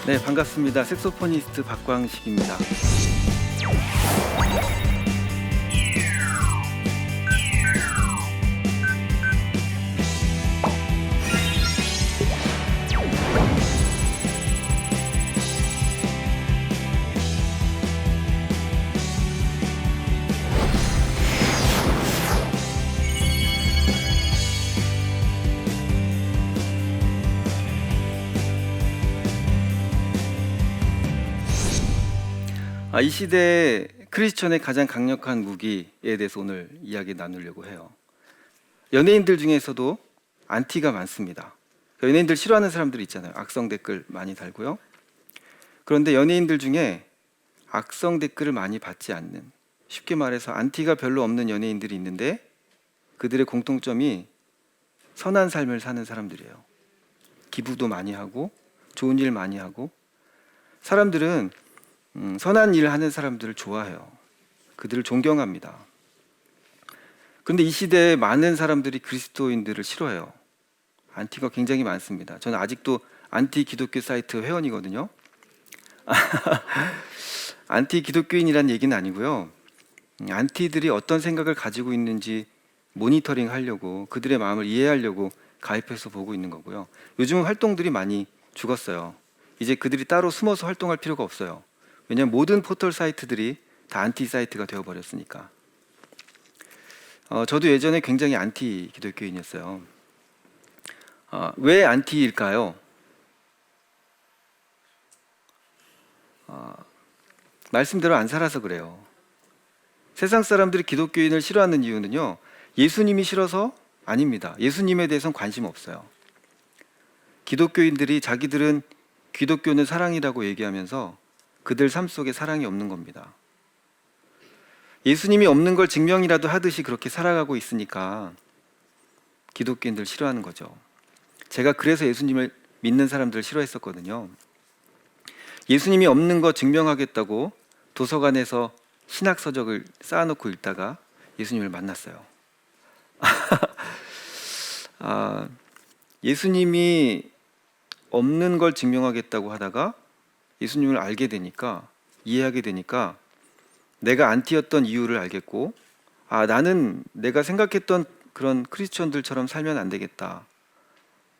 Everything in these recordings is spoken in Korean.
네, 반갑습니다. 색소포니스트 박광식입니다. 이 시대의 크리스천의 가장 강력한 무기에 대해서 오늘 이야기 나누려고 해요. 연예인들 중에서도 안티가 많습니다. 연예인들 싫어하는 사람들 있잖아요. 악성 댓글 많이 달고요. 그런데 연예인들 중에 악성 댓글을 많이 받지 않는, 쉽게 말해서 안티가 별로 없는 연예인들이 있는데 그들의 공통점이 선한 삶을 사는 사람들이에요. 기부도 많이 하고 좋은 일 많이 하고, 사람들은 선한 일을 하는 사람들을 좋아해요. 그들을 존경합니다. 그런데 이 시대에 많은 사람들이 그리스도인들을 싫어해요. 안티가 굉장히 많습니다. 저는 아직도 안티 기독교 사이트 회원이거든요. 안티 기독교인이란 얘기는 아니고요. 안티들이 어떤 생각을 가지고 있는지 모니터링 하려고, 그들의 마음을 이해하려고 가입해서 보고 있는 거고요. 요즘은 활동들이 많이 죽었어요. 이제 그들이 따로 숨어서 활동할 필요가 없어요. 왜냐하면 모든 포털 사이트들이 다 안티 사이트가 되어버렸으니까. 저도 예전에 굉장히 안티 기독교인이었어요. 왜 안티일까요? 말씀대로 안 살아서 그래요. 세상 사람들이 기독교인을 싫어하는 이유는요, 예수님이 싫어서 아닙니다. 예수님에 대해서는 관심 없어요. 기독교인들이 자기들은 기독교는 사랑이라고 얘기하면서 그들 삶 속에 사랑이 없는 겁니다. 예수님이 없는 걸 증명이라도 하듯이 그렇게 살아가고 있으니까 기독교인들 싫어하는 거죠. 제가 그래서 예수님을 믿는 사람들을 싫어했었거든요. 예수님이 없는 거 증명하겠다고 도서관에서 신학서적을 쌓아놓고 읽다가 예수님을 만났어요. 예수님이 없는 걸 증명하겠다고 하다가 예수님을 알게 되니까, 이해하게 되니까 내가 안티였던 이유를 알겠고, 나는 내가 생각했던 그런 크리스천들처럼 살면 안 되겠다.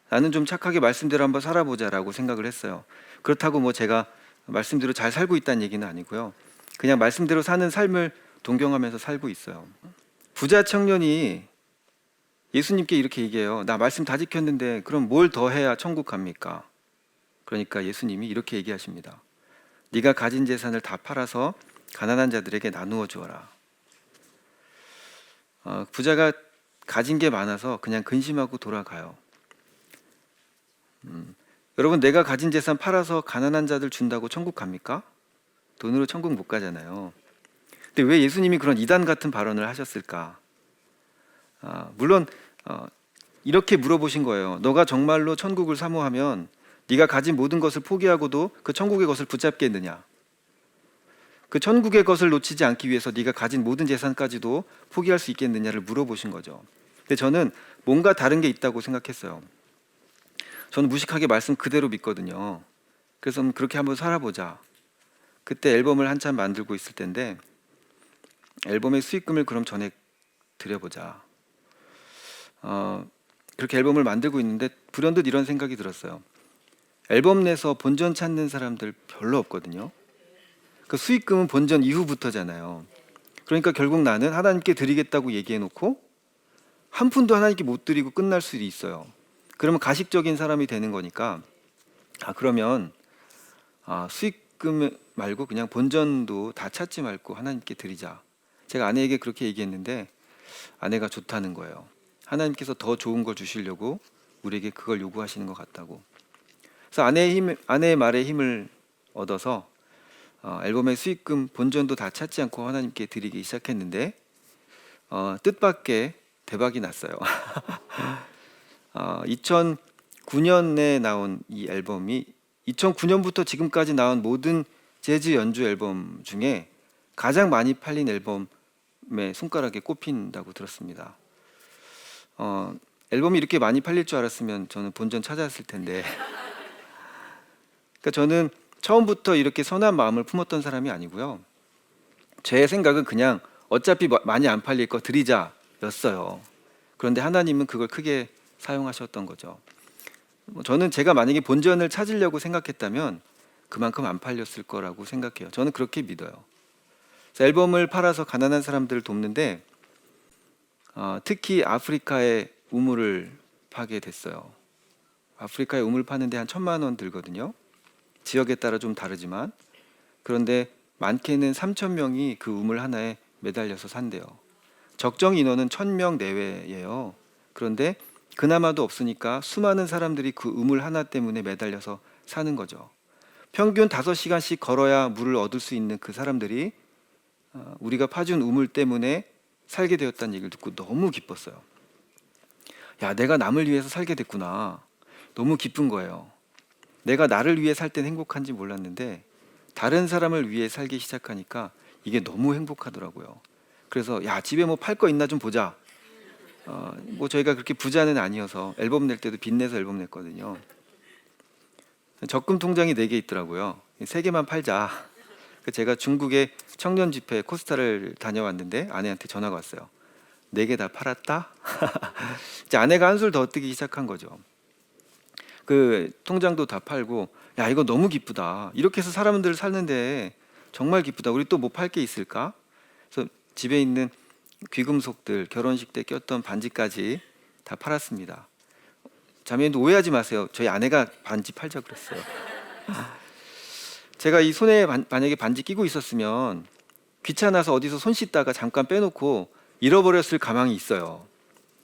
나는 좀 착하게 말씀대로 한번 살아보자라고 생각을 했어요. 그렇다고 뭐 제가 말씀대로 잘 살고 있다는 얘기는 아니고요. 그냥 말씀대로 사는 삶을 동경하면서 살고 있어요. 부자 청년이 예수님께 이렇게 얘기해요. 나 말씀 다 지켰는데 그럼 뭘 더 해야 천국 갑니까? 그러니까 예수님이 이렇게 얘기하십니다. 네가 가진 재산을 다 팔아서 가난한 자들에게 나누어 주어라. 부자가 가진 게 많아서 그냥 근심하고 돌아가요. 여러분, 내가 가진 재산 팔아서 가난한 자들 준다고 천국 갑니까? 돈으로 천국 못 가잖아요. 근데 왜 예수님이 그런 이단 같은 발언을 하셨을까? 물론 이렇게 물어보신 거예요. 너가 정말로 천국을 사모하면 네가 가진 모든 것을 포기하고도 그 천국의 것을 붙잡겠느냐? 그 천국의 것을 놓치지 않기 위해서 네가 가진 모든 재산까지도 포기할 수 있겠느냐를 물어보신 거죠. 근데 저는 뭔가 다른 게 있다고 생각했어요. 저는 무식하게 말씀 그대로 믿거든요. 그래서 그렇게 한번 살아보자. 그때 앨범을 한참 만들고 있을 때인데, 앨범의 수익금을 그럼 전액 드려보자. 그렇게 앨범을 만들고 있는데 불현듯 이런 생각이 들었어요. 앨범 내서 본전 찾는 사람들 별로 없거든요. 그 수익금은 본전 이후부터잖아요. 그러니까 결국 나는 하나님께 드리겠다고 얘기해놓고 한 푼도 하나님께 못 드리고 끝날 수도 있어요. 그러면 가식적인 사람이 되는 거니까, 그러면 수익금 말고 그냥 본전도 다 찾지 말고 하나님께 드리자. 제가 아내에게 그렇게 얘기했는데 아내가 좋다는 거예요. 하나님께서 더 좋은 걸 주시려고 우리에게 그걸 요구하시는 것 같다고. 그래서 아내의 말에 힘을 얻어서 앨범의 수익금 본전도 다 찾지 않고 하나님께 드리기 시작했는데, 뜻밖의 대박이 났어요. 2009년에 나온 이 앨범이 2009년부터 지금까지 나온 모든 재즈 연주 앨범 중에 가장 많이 팔린 앨범에 손가락에 꼽힌다고 들었습니다. 앨범이 이렇게 많이 팔릴 줄 알았으면 저는 본전 찾았을 텐데 그러니까 저는 처음부터 이렇게 선한 마음을 품었던 사람이 아니고요. 제 생각은 그냥 어차피 많이 안 팔릴 거 드리자였어요. 그런데 하나님은 그걸 크게 사용하셨던 거죠. 저는 제가 만약에 본전을 찾으려고 생각했다면 그만큼 안 팔렸을 거라고 생각해요. 저는 그렇게 믿어요. 그래서 앨범을 팔아서 가난한 사람들을 돕는데 특히 아프리카의 우물을 파게 됐어요. 아프리카의 우물 파는데 한 1,000만 원 들거든요. 지역에 따라 좀 다르지만, 그런데 많게는 3,000명이 그 우물 하나에 매달려서 산대요. 적정 인원은 1,000명 내외예요. 그런데 그나마도 없으니까 수많은 사람들이 그 우물 하나 때문에 매달려서 사는 거죠. 평균 5시간씩 걸어야 물을 얻을 수 있는 그 사람들이 우리가 파준 우물 때문에 살게 되었다는 얘기를 듣고 너무 기뻤어요. 야, 내가 남을 위해서 살게 됐구나. 너무 기쁜 거예요. 내가 나를 위해 살 땐 행복한지 몰랐는데 다른 사람을 위해 살기 시작하니까 이게 너무 행복하더라고요. 그래서 야, 집에 뭐 팔 거 있나 좀 보자. 뭐 저희가 그렇게 부자는 아니어서 앨범 낼 때도 빚내서 앨범 냈거든요. 적금 통장이 4개 있더라고요. 3개만 팔자. 제가 중국의 청년 집회 코스타를 다녀왔는데 아내한테 전화가 왔어요. 4개 다 팔았다? 이제 아내가 한술 더 뜨기 시작한 거죠. 그 통장도 다 팔고, 야, 이거 너무 기쁘다. 이렇게 해서 사람들 사는데 정말 기쁘다. 우리 또 뭐 팔 게 있을까? 그래서 집에 있는 귀금속들, 결혼식 때 꼈던 반지까지 다 팔았습니다. 자매님도 오해하지 마세요. 저희 아내가 반지 팔자 그랬어요. 제가 이 손에 만약에 반지 끼고 있었으면 귀찮아서 어디서 손 씻다가 잠깐 빼놓고 잃어버렸을 가망이 있어요.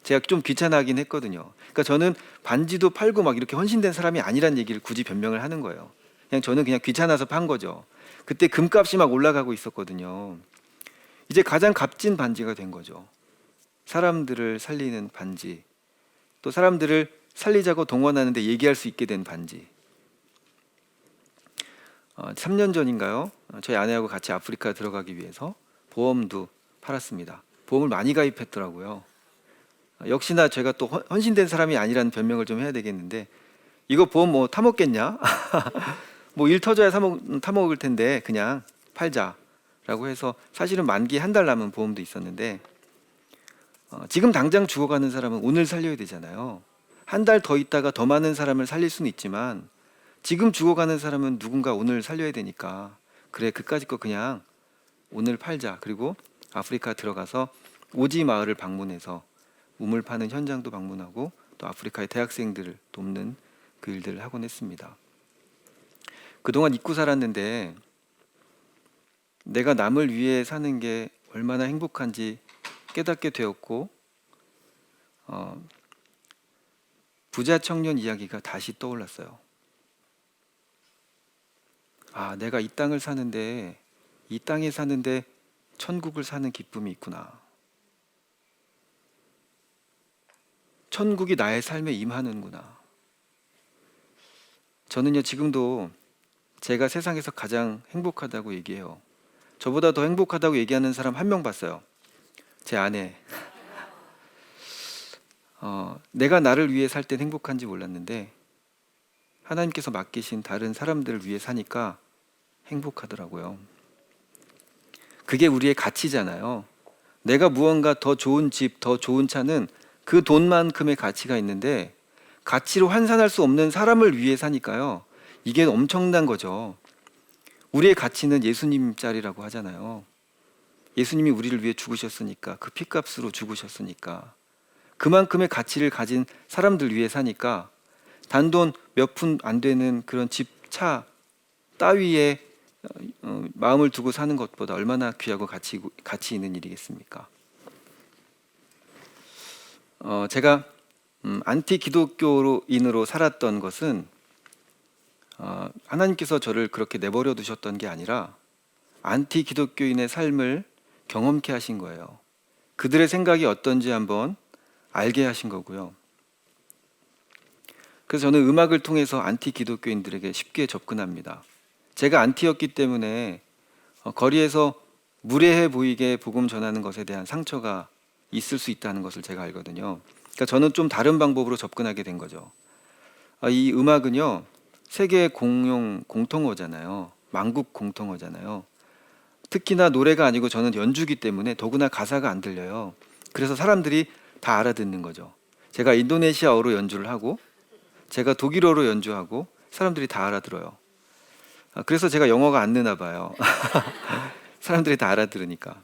제가 좀 귀찮아하긴 했거든요. 그러니까 저는 반지도 팔고 막 이렇게 헌신된 사람이 아니란 얘기를 굳이 변명을 하는 거예요. 저는 그냥 귀찮아서 판 거죠. 그때 금값이 막 올라가고 있었거든요. 이제 가장 값진 반지가 된 거죠. 사람들을 살리는 반지, 또 사람들을 살리자고 동원하는데 얘기할 수 있게 된 반지. 3년 전인가요? 저희 아내하고 같이 아프리카 들어가기 위해서 보험도 팔았습니다. 보험을 많이 가입했더라고요. 역시나 제가 또 헌신된 사람이 아니라는 변명을 좀 해야 되겠는데, 이거 보험 뭐 타먹겠냐? 뭐 일 터져야 타먹을 텐데 그냥 팔자라고 해서, 사실은 만기 한 달 남은 보험도 있었는데, 지금 당장 죽어가는 사람은 오늘 살려야 되잖아요. 한 달 더 있다가 더 많은 사람을 살릴 수는 있지만 지금 죽어가는 사람은 누군가 오늘 살려야 되니까, 그래, 그까짓 거 그냥 오늘 팔자. 그리고 아프리카 들어가서 오지 마을을 방문해서 우물 파는 현장도 방문하고 또 아프리카의 대학생들을 돕는 그 일들을 하곤 했습니다. 그동안 잊고 살았는데 내가 남을 위해 사는 게 얼마나 행복한지 깨닫게 되었고, 부자 청년 이야기가 다시 떠올랐어요. 아, 내가 이 땅을 사는데, 이 땅에 사는데 천국을 사는 기쁨이 있구나. 천국이 나의 삶에 임하는구나. 저는요, 지금도 제가 세상에서 가장 행복하다고 얘기해요. 저보다 더 행복하다고 얘기하는 사람 한 명 봤어요. 제 아내. 내가 나를 위해 살 땐 행복한지 몰랐는데 하나님께서 맡기신 다른 사람들을 위해 사니까 행복하더라고요. 그게 우리의 가치잖아요. 내가 무언가 더 좋은 집, 더 좋은 차는 그 돈만큼의 가치가 있는데 가치로 환산할 수 없는 사람을 위해 사니까요. 이게 엄청난 거죠. 우리의 가치는 예수님짜리라고 하잖아요. 예수님이 우리를 위해 죽으셨으니까, 그 피값으로 죽으셨으니까, 그만큼의 가치를 가진 사람들 위해 사니까 단돈 몇 푼 안 되는 그런 집, 차 따위에 마음을 두고 사는 것보다 얼마나 귀하고 가치 있는 일이겠습니까? 제가 안티 기독교인으로 살았던 것은 하나님께서 저를 그렇게 내버려 두셨던 게 아니라 안티 기독교인의 삶을 경험케 하신 거예요. 그들의 생각이 어떤지 한번 알게 하신 거고요. 그래서 저는 음악을 통해서 안티 기독교인들에게 쉽게 접근합니다. 제가 안티였기 때문에 거리에서 무례해 보이게 복음 전하는 것에 대한 상처가 있을 수 있다는 것을 제가 알거든요. 그러니까 저는 좀 다른 방법으로 접근하게 된 거죠. 이 음악은요, 세계 공통어잖아요. 만국 공통어잖아요. 특히나 노래가 아니고 저는 연주기 때문에 더구나 가사가 안 들려요. 그래서 사람들이 다 알아듣는 거죠. 제가 인도네시아어로 연주를 하고 제가 독일어로 연주하고 사람들이 다 알아들어요. 그래서 제가 영어가 안 느나 봐요. 사람들이 다 알아들으니까.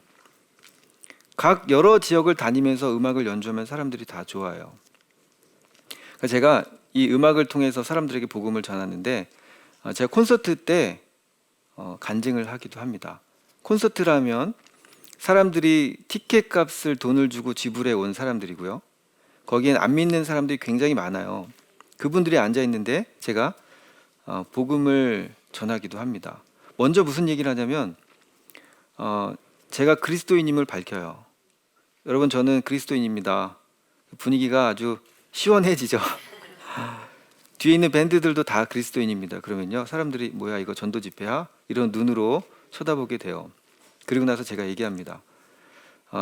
각 여러 지역을 다니면서 음악을 연주하면 사람들이 다 좋아해요. 그러니까 제가 이 음악을 통해서 사람들에게 복음을 전하는데 제가 콘서트 때 간증을 하기도 합니다. 콘서트라면 사람들이 티켓 값을 돈을 주고 지불해 온 사람들이고요. 거기엔 안 믿는 사람들이 굉장히 많아요. 그분들이 앉아 있는데 제가 복음을 전하기도 합니다. 먼저 무슨 얘기를 하냐면 제가 그리스도인임을 밝혀요. 여러분, 저는 그리스도인입니다. 분위기가 아주 시원해지죠. 뒤에 있는 밴드들도 다 그리스도인입니다. 그러면요, 사람들이 뭐야 이거 전도 집회야? 이런 눈으로 쳐다보게 돼요. 그리고 나서 제가 얘기합니다.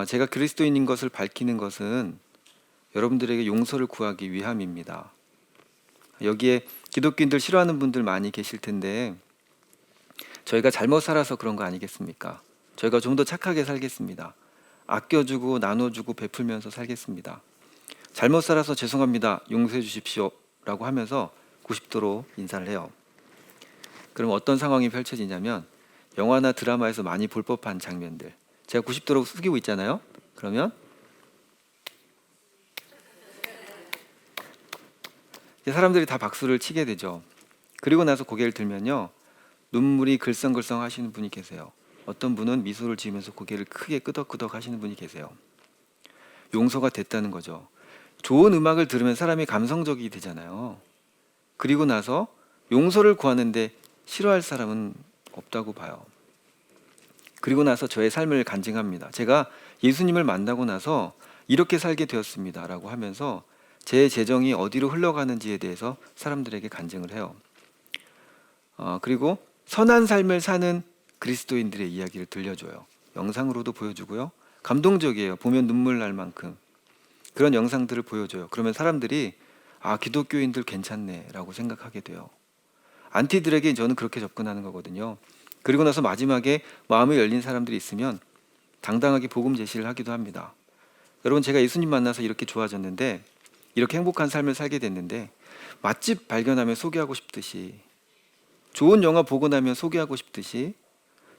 제가 그리스도인인 것을 밝히는 것은 여러분들에게 용서를 구하기 위함입니다. 여기에 기독교인들 싫어하는 분들 많이 계실 텐데 저희가 잘못 살아서 그런 거 아니겠습니까? 저희가 좀 더 착하게 살겠습니다. 아껴주고 나눠주고 베풀면서 살겠습니다. 잘못 살아서 죄송합니다. 용서해 주십시오. 라고 하면서 90도로 인사를 해요. 그럼 어떤 상황이 펼쳐지냐면 영화나 드라마에서 많이 볼 법한 장면들. 제가 90도로 숙이고 있잖아요. 그러면 사람들이 다 박수를 치게 되죠. 그리고 나서 고개를 들면요, 눈물이 글썽글썽 하시는 분이 계세요. 어떤 분은 미소를 지으면서 고개를 크게 끄덕끄덕 하시는 분이 계세요. 용서가 됐다는 거죠. 좋은 음악을 들으면 사람이 감성적이 되잖아요. 그리고 나서 용서를 구하는데 싫어할 사람은 없다고 봐요. 그리고 나서 저의 삶을 간증합니다. 제가 예수님을 만나고 나서 이렇게 살게 되었습니다 라고 하면서 제 재정이 어디로 흘러가는지에 대해서 사람들에게 간증을 해요. 그리고 선한 삶을 사는 그리스도인들의 이야기를 들려줘요. 영상으로도 보여주고요. 감동적이에요. 보면 눈물 날 만큼 그런 영상들을 보여줘요. 그러면 사람들이 기독교인들 괜찮네 라고 생각하게 돼요. 안티들에게 저는 그렇게 접근하는 거거든요. 그리고 나서 마지막에 마음이 열린 사람들이 있으면 당당하게 복음 제시를 하기도 합니다. 여러분, 제가 예수님 만나서 이렇게 좋아졌는데, 이렇게 행복한 삶을 살게 됐는데, 맛집 발견하면 소개하고 싶듯이, 좋은 영화 보고 나면 소개하고 싶듯이,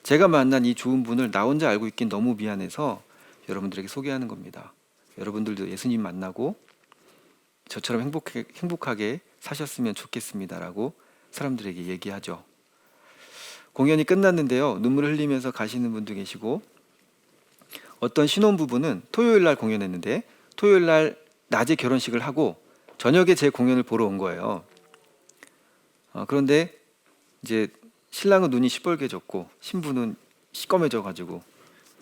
제가 만난 이 좋은 분을 나 혼자 알고 있긴 너무 미안해서 여러분들에게 소개하는 겁니다. 여러분들도 예수님 만나고 저처럼 행복하게 사셨으면 좋겠습니다라고 사람들에게 얘기하죠. 공연이 끝났는데요, 눈물을 흘리면서 가시는 분도 계시고, 어떤 신혼부부는 토요일 날 공연했는데 토요일 날 낮에 결혼식을 하고 저녁에 제 공연을 보러 온 거예요. 그런데 이제 신랑은 눈이 시뻘개졌고 신부는 시꺼매져 가지고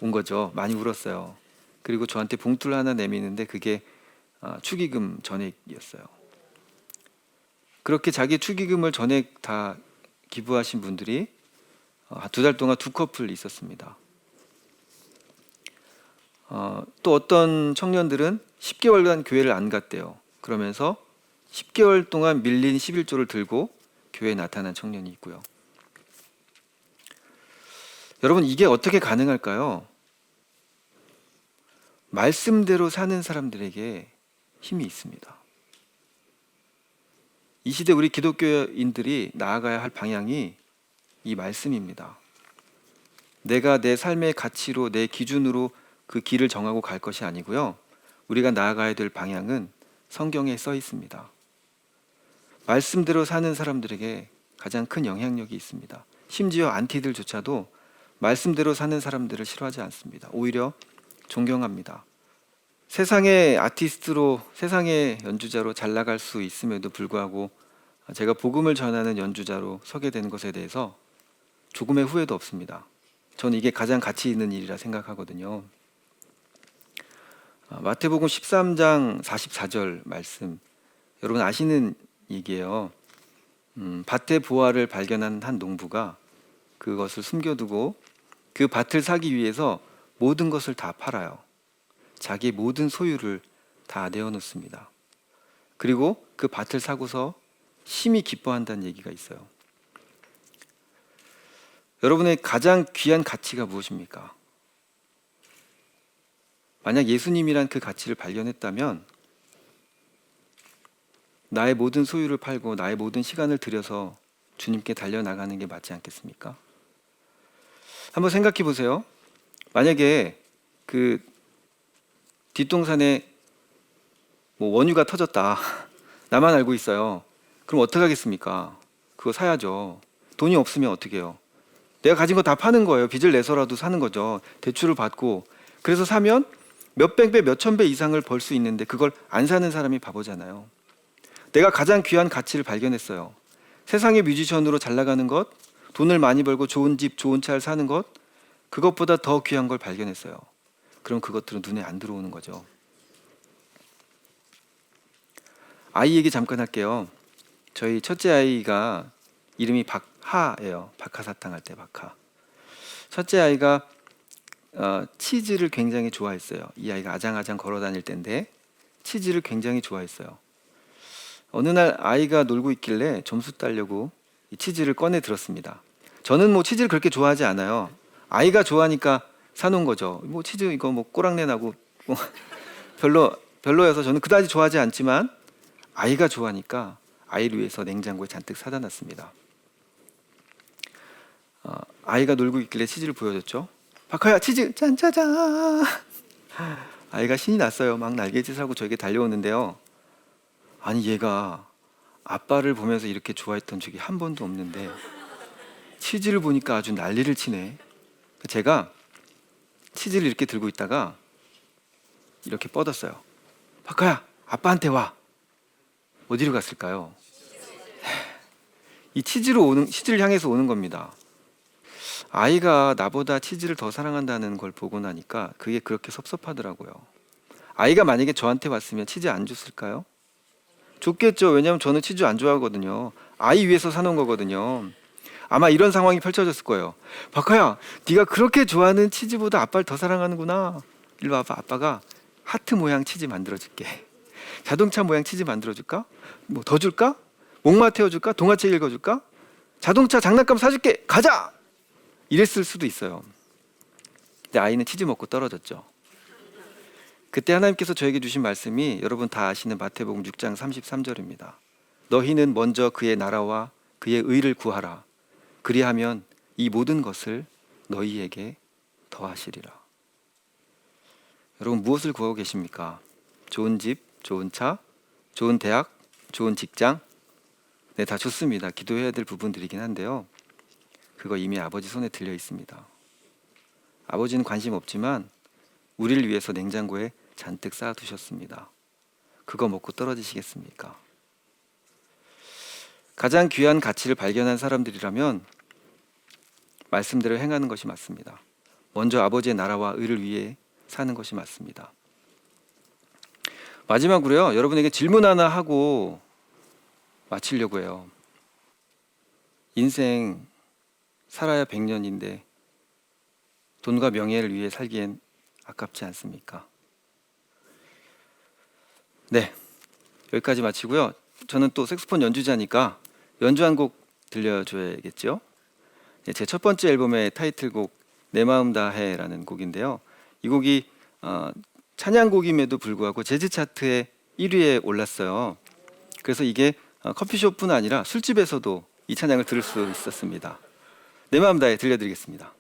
온 거죠. 많이 울었어요. 그리고 저한테 봉투를 하나 내미는데 그게 축의금 전액이었어요. 그렇게 자기 축의금을 전액 다 기부하신 분들이 2달 동안 2커플 있었습니다. 또 어떤 청년들은 10개월간 교회를 안 갔대요. 그러면서 10개월 동안 밀린 11조를 들고 교회에 나타난 청년이 있고요. 여러분, 이게 어떻게 가능할까요? 말씀대로 사는 사람들에게 힘이 있습니다. 이 시대 우리 기독교인들이 나아가야 할 방향이 이 말씀입니다. 내가 내 삶의 가치로, 내 기준으로 그 길을 정하고 갈 것이 아니고요. 우리가 나아가야 될 방향은 성경에 써 있습니다. 말씀대로 사는 사람들에게 가장 큰 영향력이 있습니다. 심지어 안티들조차도 말씀대로 사는 사람들을 싫어하지 않습니다. 오히려 존경합니다. 세상의 아티스트로, 세상의 연주자로 잘 나갈 수 있음에도 불구하고 제가 복음을 전하는 연주자로 서게 된 것에 대해서 조금의 후회도 없습니다. 저는 이게 가장 가치 있는 일이라 생각하거든요. 마태복음 13장 44절 말씀, 여러분 아시는 얘기예요. 밭의 보화를 발견한 한 농부가 그것을 숨겨두고 그 밭을 사기 위해서 모든 것을 다 팔아요. 자기의 모든 소유를 다 내어놓습니다. 그리고 그 밭을 사고서 심히 기뻐한다는 얘기가 있어요. 여러분의 가장 귀한 가치가 무엇입니까? 만약 예수님이란 그 가치를 발견했다면 나의 모든 소유를 팔고 나의 모든 시간을 들여서 주님께 달려나가는 게 맞지 않겠습니까? 한번 생각해 보세요. 만약에 그 뒷동산에 뭐 원유가 터졌다. 나만 알고 있어요. 그럼 어떻게 하겠습니까? 그거 사야죠. 돈이 없으면 어떻게 해요? 내가 가진 거 다 파는 거예요. 빚을 내서라도 사는 거죠. 대출을 받고. 그래서 사면 몇백 배, 몇천 배 이상을 벌 수 있는데 그걸 안 사는 사람이 바보잖아요. 내가 가장 귀한 가치를 발견했어요. 세상의 뮤지션으로 잘 나가는 것, 돈을 많이 벌고 좋은 집, 좋은 차를 사는 것, 그것보다 더 귀한 걸 발견했어요. 그럼 그것들은 눈에 안 들어오는 거죠. 아이 얘기 잠깐 할게요. 저희 첫째 아이가 이름이 박하예요. 박하사탕 할 때 박하. 첫째 아이가 치즈를 굉장히 좋아했어요. 이 아이가 아장아장 걸어 다닐 때인데 치즈를 굉장히 좋아했어요. 어느 날 아이가 놀고 있길래 점수 따려고 이 치즈를 꺼내 들었습니다. 저는 뭐 치즈를 그렇게 좋아하지 않아요. 아이가 좋아하니까 사놓은 거죠. 뭐 치즈 이거 뭐 꼬랑내 나고 뭐 별로여서 저는 그다지 좋아하지 않지만 아이가 좋아하니까 아이를 위해서 냉장고에 잔뜩 사다 놨습니다. 아이가 놀고 있길래 치즈를 보여줬죠. 박하야 치즈 짠짜잔. 아이가 신이 났어요. 막 날개짓을 하고 저에게 달려오는데요. 아니 얘가 아빠를 보면서 이렇게 좋아했던 적이 한 번도 없는데 치즈를 보니까 아주 난리를 치네. 제가 치즈를 이렇게 들고 있다가 이렇게 뻗었어요. 박하야 아빠한테 와. 어디로 갔을까요? 이 치즈를 향해서 오는 겁니다. 아이가 나보다 치즈를 더 사랑한다는 걸 보고 나니까 그게 그렇게 섭섭하더라고요. 아이가 만약에 저한테 왔으면 치즈 안 줬을까요? 줬겠죠. 왜냐하면 저는 치즈 안 좋아하거든요. 아이 위해서 사놓은 거거든요. 아마 이런 상황이 펼쳐졌을 거예요. 박하야, 네가 그렇게 좋아하는 치즈보다 아빠를 더 사랑하는구나. 일로 와봐. 아빠가 하트 모양 치즈 만들어줄게. 자동차 모양 치즈 만들어줄까? 뭐 더 줄까? 목마 태워줄까? 동화책 읽어줄까? 자동차 장난감 사줄게. 가자! 이랬을 수도 있어요. 근데 아이는 치즈 먹고 떨어졌죠. 그때 하나님께서 저에게 주신 말씀이 여러분 다 아시는 마태복음 6장 33절입니다. 너희는 먼저 그의 나라와 그의 의를 구하라. 그리하면 이 모든 것을 너희에게 더하시리라. 여러분 무엇을 구하고 계십니까? 좋은 집, 좋은 차, 좋은 대학, 좋은 직장? 네, 다 좋습니다. 기도해야 될 부분들이긴 한데요. 그거 이미 아버지 손에 들려 있습니다. 아버지는 관심 없지만 우리를 위해서 냉장고에 잔뜩 쌓아두셨습니다. 그거 먹고 떨어지시겠습니까? 가장 귀한 가치를 발견한 사람들이라면 말씀대로 행하는 것이 맞습니다. 먼저 아버지의 나라와 의를 위해 사는 것이 맞습니다. 마지막으로요, 여러분에게 질문 하나 하고 마치려고 해요. 인생 살아야 100년인데 돈과 명예를 위해 살기엔 아깝지 않습니까? 네, 여기까지 마치고요. 저는 또 색소폰 연주자니까 연주 한 곡 들려줘야겠죠. 제 첫 번째 앨범의 타이틀곡 내 마음 다해라는 곡인데요. 이 곡이 찬양곡임에도 불구하고 재즈 차트에 1위에 올랐어요. 그래서 이게 커피숍뿐 아니라 술집에서도 이 찬양을 들을 수 있었습니다. 내 마음 다해 들려드리겠습니다.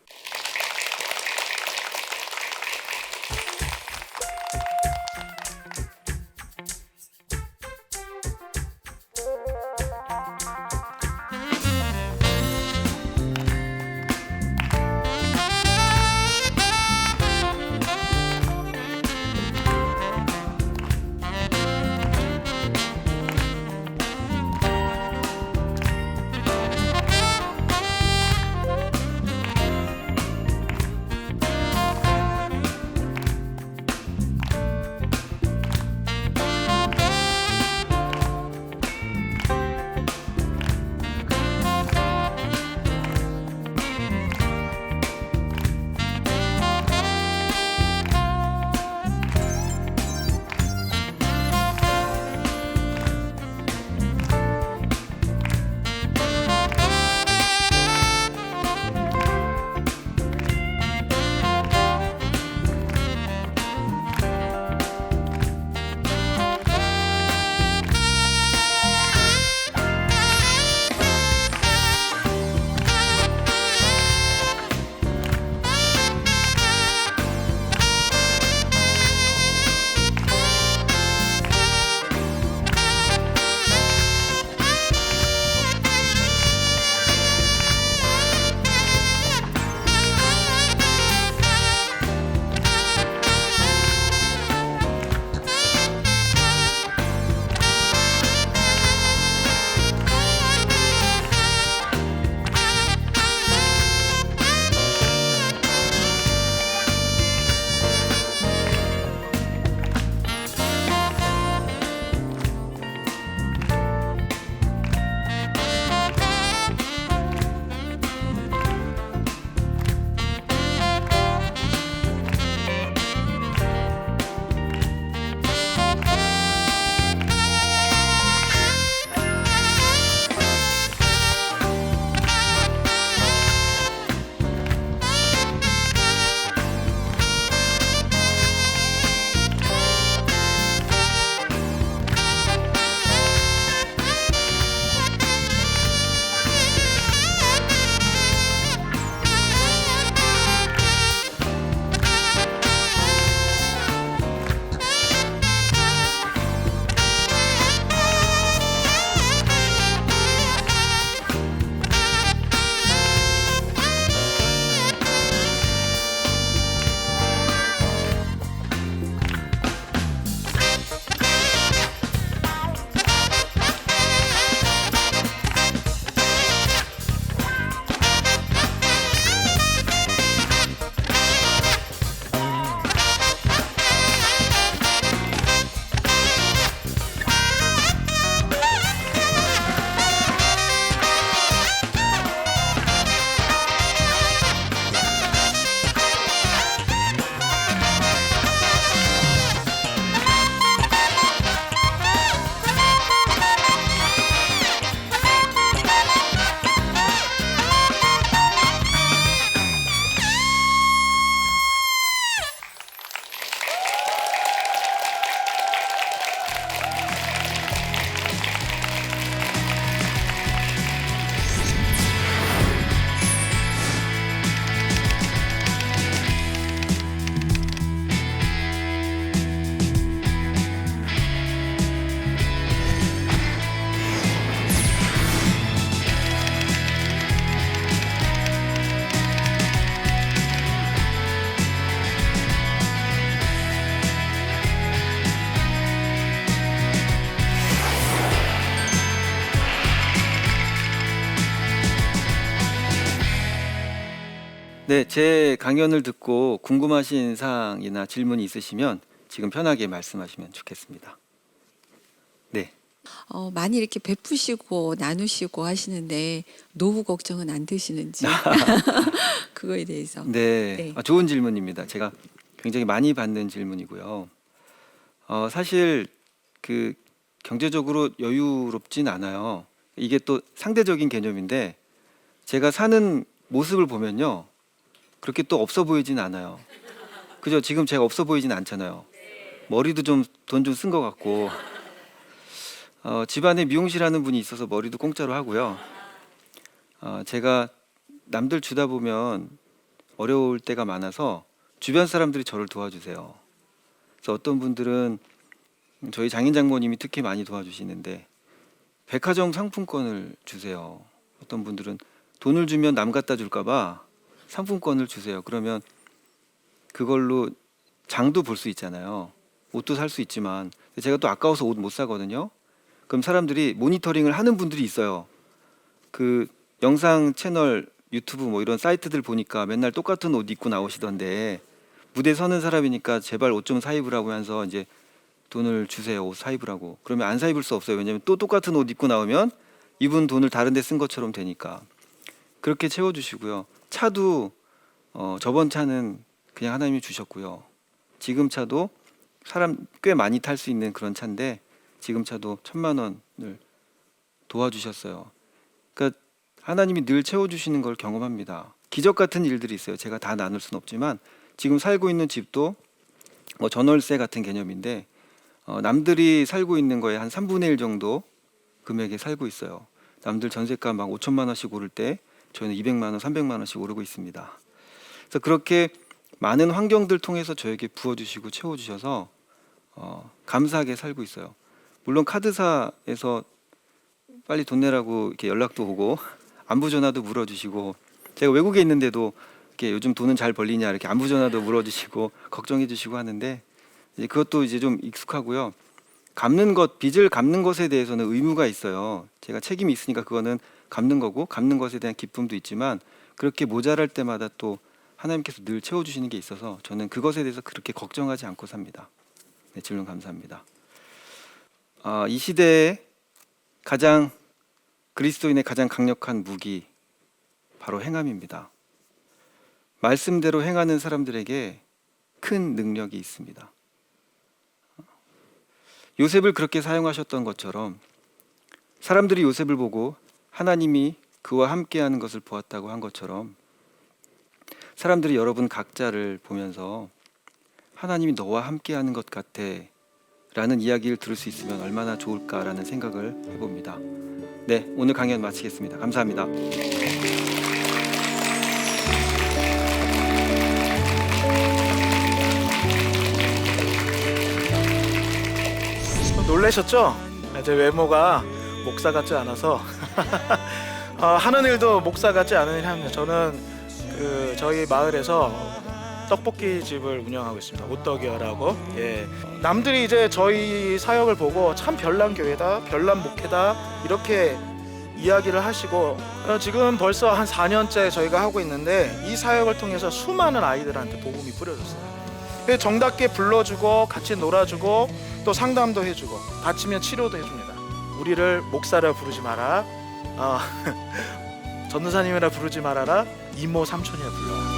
네, 제 강연을 듣고 궁금하신 사항이나 질문이 있으시면 지금 편하게 말씀하시면 좋겠습니다. 네. 많이 이렇게 베푸시고 나누시고 하시는데 노후 걱정은 안 드시는지 그거에 대해서. 네. 네. 좋은 질문입니다. 제가 굉장히 많이 받는 질문이고요. 사실 그 경제적으로 여유롭진 않아요. 이게 또 상대적인 개념인데 제가 사는 모습을 보면요. 그렇게 또 없어 보이진 않아요. 그죠? 지금 제가 없어 보이진 않잖아요. 머리도 좀 돈 좀 쓴 것 같고 집안에 미용실 하는 분이 있어서 머리도 공짜로 하고요. 제가 남들 주다 보면 어려울 때가 많아서 주변 사람들이 저를 도와주세요. 그래서 어떤 분들은 저희 장인 장모님이 특히 많이 도와주시는데 백화점 상품권을 주세요. 어떤 분들은 돈을 주면 남 갖다 줄까 봐 상품권을 주세요. 그러면 그걸로 장도 볼 수 있잖아요. 옷도 살 수 있지만 제가 또 아까워서 옷 못 사거든요. 그럼 사람들이 모니터링을 하는 분들이 있어요. 그 영상 채널 유튜브 뭐 이런 사이트들 보니까 맨날 똑같은 옷 입고 나오시던데 무대 서는 사람이니까 제발 옷 좀 사 입으라고 하면서 이제 돈을 주세요. 옷 사 입으라고. 그러면 안 사 입을 수 없어요. 왜냐면 또 똑같은 옷 입고 나오면 이분 돈을 다른 데 쓴 것처럼 되니까. 그렇게 채워주시고요. 차도 저번 차는 그냥 하나님이 주셨고요. 지금 차도 사람 꽤 많이 탈 수 있는 그런 차인데 지금 차도 1,000만 원을 도와주셨어요. 그러니까 하나님이 늘 채워주시는 걸 경험합니다. 기적 같은 일들이 있어요. 제가 다 나눌 수는 없지만 지금 살고 있는 집도 뭐 전월세 같은 개념인데 남들이 살고 있는 거에 한 3분의 1 정도 금액에 살고 있어요. 남들 전세가 막 5천만 원씩 오를 때 저희는 200만 원, 300만 원씩 오르고 있습니다. 그래서 그렇게 많은 환경들 통해서 저에게 부어주시고 채워주셔서 감사하게 살고 있어요. 물론 카드사에서 빨리 돈 내라고 이렇게 연락도 오고 안부 전화도 물어주시고 제가 외국에 있는데도 이렇게 요즘 돈은 잘 벌리냐 이렇게 안부 전화도 물어주시고 걱정해주시고 하는데 이제 그것도 이제 좀 익숙하고요. 갚는 것, 빚을 갚는 것에 대해서는 의무가 있어요. 제가 책임이 있으니까 그거는 갚는 거고 갚는 것에 대한 기쁨도 있지만 그렇게 모자랄 때마다 또 하나님께서 늘 채워주시는 게 있어서 저는 그것에 대해서 그렇게 걱정하지 않고 삽니다. 네, 질문 감사합니다. 이 시대에 가장 그리스도인의 가장 강력한 무기 바로 행함입니다. 말씀대로 행하는 사람들에게 큰 능력이 있습니다. 요셉을 그렇게 사용하셨던 것처럼 사람들이 요셉을 보고 하나님이 그와 함께하는 것을 보았다고 한 것처럼 사람들이 여러분 각자를 보면서 하나님이 너와 함께하는 것 같아 라는 이야기를 들을 수 있으면 얼마나 좋을까라는 생각을 해봅니다. 네, 오늘 강연 마치겠습니다. 감사합니다. 놀라셨죠? 제 외모가 목사 같지 않아서 하는 일도 목사 같지 않은 일 합니다. 저는 저희 마을에서 떡볶이 집을 운영하고 있습니다. 오떡이어라고. 예. 남들이 이제 저희 사역을 보고 참 별난 교회다, 별난 목회다 이렇게 이야기를 하시고 지금 벌써 한 4년째 저희가 하고 있는데 이 사역을 통해서 수많은 아이들한테 복음이 뿌려졌어요. 정답게 불러주고 같이 놀아주고 또 상담도 해주고 다치면 치료도 해줍니다. 우리를 목사라 부르지 마라, 전도사님이라 부르지 말아라, 이모 삼촌이라 불러.